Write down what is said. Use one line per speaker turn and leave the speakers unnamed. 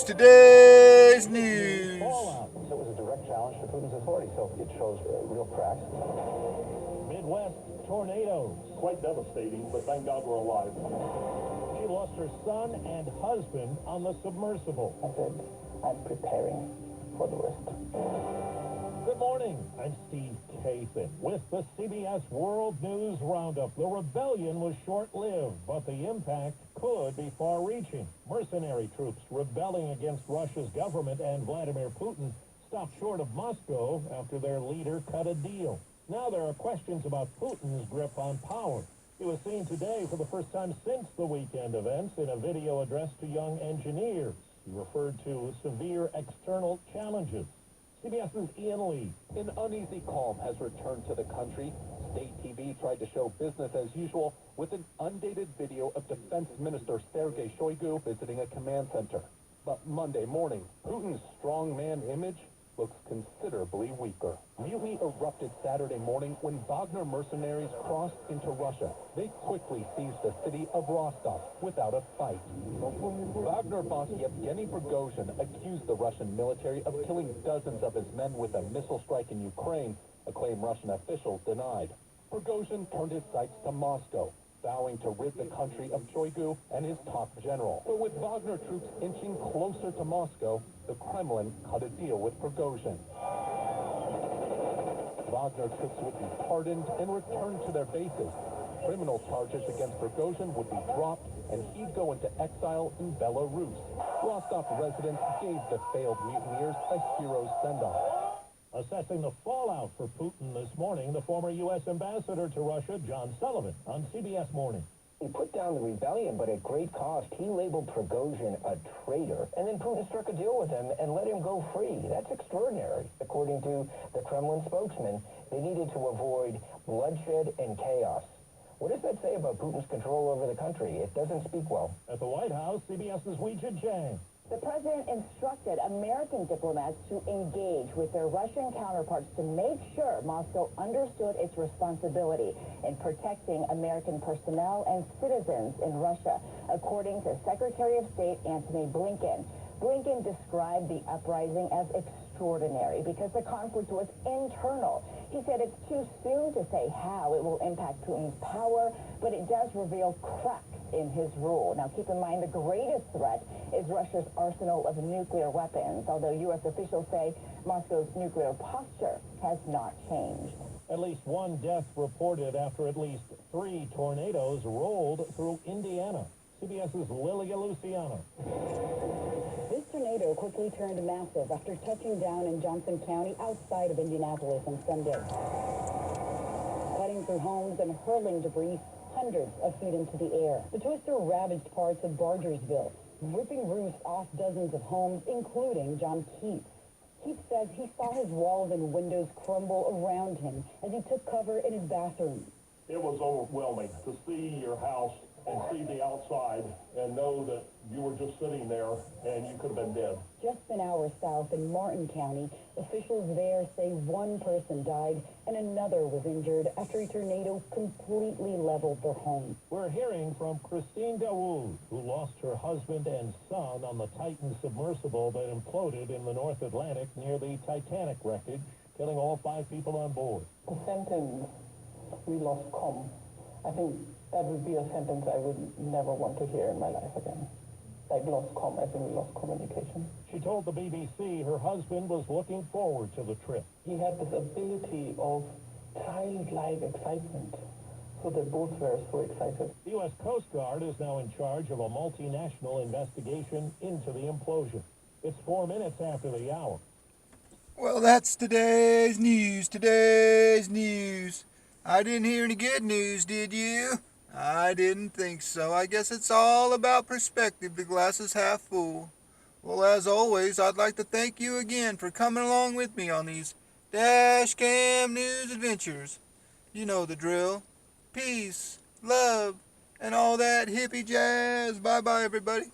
Today's news.
Fallout.
So it was a direct challenge to Putin's authority, so it shows real cracks.
Midwest tornadoes.
Quite devastating, but thank God we're alive.
She lost her son and husband on the submersible.
I said, I'm preparing for the worst.
Good morning. I'm Steve Kathan with the CBS World News Roundup. The rebellion was short-lived, but the impact could be far-reaching. Mercenary troops rebelling against Russia's government and Vladimir Putin stopped short of Moscow after their leader cut a deal. Now there are questions about Putin's grip on power. He was seen today for the first time since the weekend events in a video addressed to young engineers. He referred to severe external challenges. CBS's Ian Lee.
An uneasy calm has returned to the country. State TV tried to show business as usual with an undated video of Defense Minister Sergei Shoigu visiting a command center. But Monday morning, Putin's strongman image looks considerably weaker. Mutiny erupted Saturday morning when Wagner mercenaries crossed into Russia. They quickly seized the city of Rostov without a fight. Wagner boss Yevgeny Prigozhin accused the Russian military of killing dozens of his men with a missile strike in Ukraine, a claim Russian officials denied. Prigozhin turned his sights to Moscow, vowing to rid the country of Shoigu and his top general. But with Wagner troops inching closer to Moscow, the Kremlin cut a deal with Prigozhin. Wagner troops would be pardoned and returned to their bases. Criminal charges against Prigozhin would be dropped, and he'd go into exile in Belarus. Rostov residents gave the failed mutineers a hero's send-off.
Assessing the fallout for Putin this morning, the former U.S. ambassador to Russia, John Sullivan, on CBS Morning.
He put down the rebellion, but at great cost. He labeled Prigozhin a traitor, and then Putin struck a deal with him and let him go free. That's extraordinary. According to the Kremlin spokesman, they needed to avoid bloodshed and chaos. What does that say about Putin's control over the country? It doesn't speak well.
At the White House, CBS's Weijia Chang.
The president instructed American diplomats to engage with their Russian counterparts to make sure Moscow understood its responsibility in protecting American personnel and citizens in Russia, according to Secretary of State Antony Blinken. Blinken described the uprising as extraordinary because the conflict was internal. He said it's too soon to say how it will impact Putin's power, but it does reveal cracks in his rule. Now, keep in mind, the greatest threat is Russia's arsenal of nuclear weapons, although U.S. officials say Moscow's nuclear posture has not changed.
At least one death reported after at least 3 tornadoes rolled through Indiana. CBS's Lilia Luciano.
This tornado quickly turned massive after touching down in Johnson County outside of Indianapolis on Sunday, cutting through homes and hurling debris hundreds of feet into the air. The twister ravaged parts of Bargersville, ripping roofs off dozens of homes, including John Keith. Keith says he saw his walls and windows crumble around him as he took cover in his bathroom.
It was overwhelming to see your house and see the outside and know that you were just sitting there and you could have been dead.
Just an hour south in Martin County, officials there say one person died and another was injured after a tornado completely leveled their home.
We're hearing from Christine Dawood, who lost her husband and son on the Titan submersible that imploded in the North Atlantic near the Titanic wreckage, killing all 5 people on board.
The sentence, we lost comm, I think that would be a sentence I would never want to hear in my life again. Like lost comm, I think we lost communication.
She told the BBC her husband was looking forward to the trip.
He had this ability of childlike excitement, so they both were so excited.
The U.S. Coast Guard is now in charge of a multinational investigation into the implosion. It's 4 minutes after the hour.
Well, that's today's news. Today's news. I didn't hear any good news, did you? I didn't think so. I guess it's all about perspective. The glass is half full. Well, as always, I'd like to thank you again for coming along with me on these dash cam news adventures. You know the drill. Peace, love, and all that hippie jazz. Bye-bye, everybody.